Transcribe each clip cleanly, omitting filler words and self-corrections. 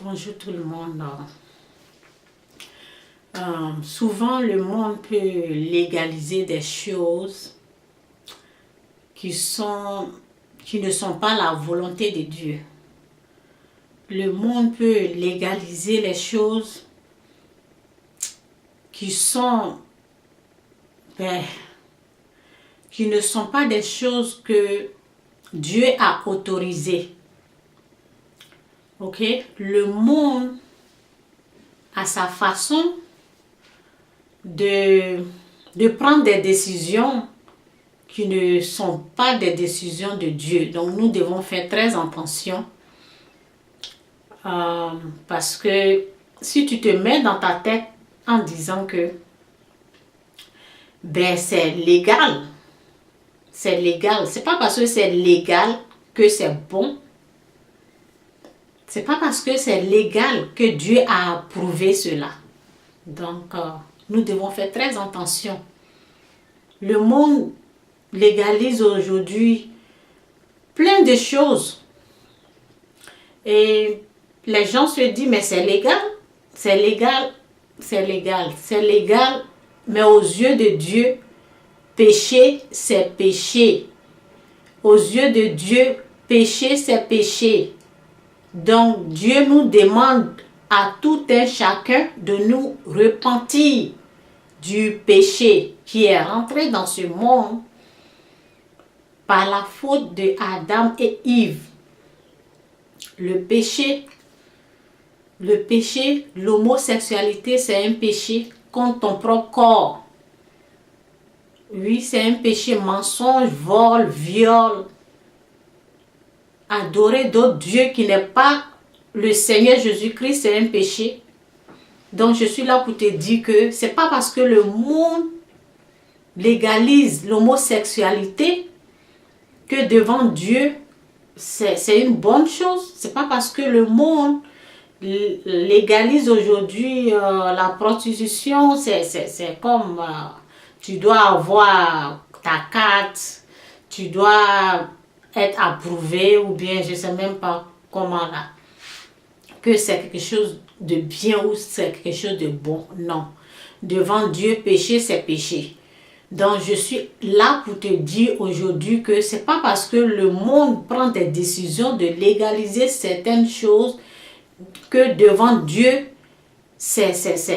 Bonjour tout le monde. Souvent, le monde peut légaliser des choses qui ne sont pas la volonté de Dieu. Le monde peut légaliser les choses qui ne sont pas des choses que Dieu a autorisées. Ok? Le monde a sa façon de prendre des décisions qui ne sont pas des décisions de Dieu. Donc nous devons faire très attention parce que si tu te mets dans ta tête en disant que c'est légal, c'est pas parce que c'est légal que c'est bon. C'est pas parce que c'est légal que Dieu a approuvé cela. Donc, nous devons faire très attention. Le monde légalise aujourd'hui plein de choses. Et les gens se disent, mais c'est légal, c'est légal, c'est légal, c'est légal. Mais aux yeux de Dieu, péché, c'est péché. Aux yeux de Dieu, péché, c'est péché. Donc, Dieu nous demande à tout un chacun de nous repentir du péché qui est rentré dans ce monde par la faute de Adam et Ève. Le péché, l'homosexualité, c'est un péché contre ton propre corps. Oui, c'est un péché, mensonge, vol, viol. Adorer d'autres dieux qui n'est pas le Seigneur Jésus-Christ, c'est un péché. Donc je suis là pour te dire que c'est pas parce que le monde légalise l'homosexualité que devant Dieu c'est une bonne chose. C'est pas parce que le monde légalise aujourd'hui la prostitution, c'est comme tu dois avoir ta carte, tu dois être approuvé ou bien je sais même pas comment là, que c'est quelque chose de bien ou c'est quelque chose de bon. Non, devant Dieu, péché c'est péché. Donc je suis là pour te dire aujourd'hui que c'est pas parce que le monde prend des décisions de légaliser certaines choses que devant Dieu c'est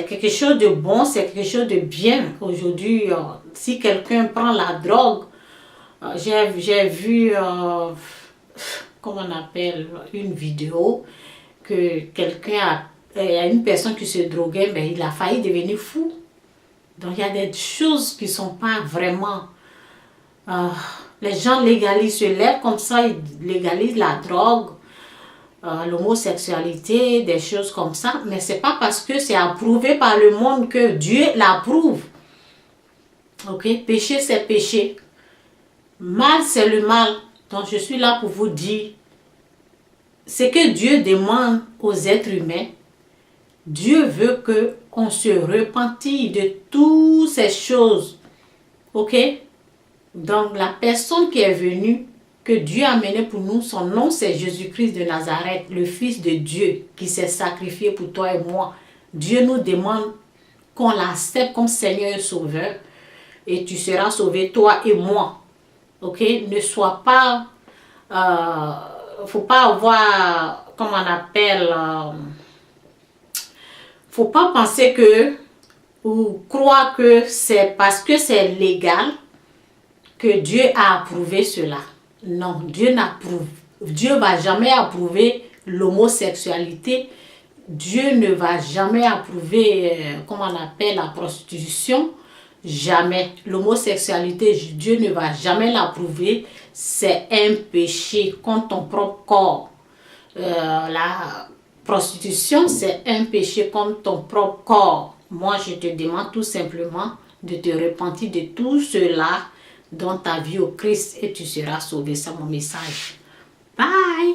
quelque chose de bon, c'est quelque chose de bien. Aujourd'hui, si quelqu'un prend la drogue, j'ai vu, comment on appelle, une vidéo que quelqu'un il y a une personne qui se droguait, mais il a failli devenir fou. Donc il y a des choses qui ne sont pas vraiment... les gens légalisent, se lèvent comme ça, ils légalisent la drogue, l'homosexualité, des choses comme ça. Mais ce n'est pas parce que c'est approuvé par le monde que Dieu l'approuve. Ok? Péché, c'est péché. Mal, c'est le mal. Donc je suis là pour vous dire, ce que Dieu demande aux êtres humains, Dieu veut qu'on se repentit de toutes ces choses. Ok? Donc la personne qui est venue, que Dieu a amené pour nous, son nom c'est Jésus-Christ de Nazareth, le Fils de Dieu qui s'est sacrifié pour toi et moi. Dieu nous demande qu'on l'accepte comme Seigneur et Sauveur et tu seras sauvé toi et moi. Ok? Ne sois pas... faut pas avoir, comment on appelle... faut pas penser que ou croire que c'est parce que c'est légal que Dieu a approuvé cela. Non, Dieu va jamais approuver l'homosexualité. Dieu ne va jamais approuver, comment on appelle, la prostitution. Jamais. L'homosexualité, Dieu ne va jamais l'approuver. C'est un péché contre ton propre corps. La prostitution, c'est un péché contre ton propre corps. Moi, je te demande tout simplement de te repentir de tout cela dans ta vie au Christ et tu seras sauvé. C'est mon message. Bye!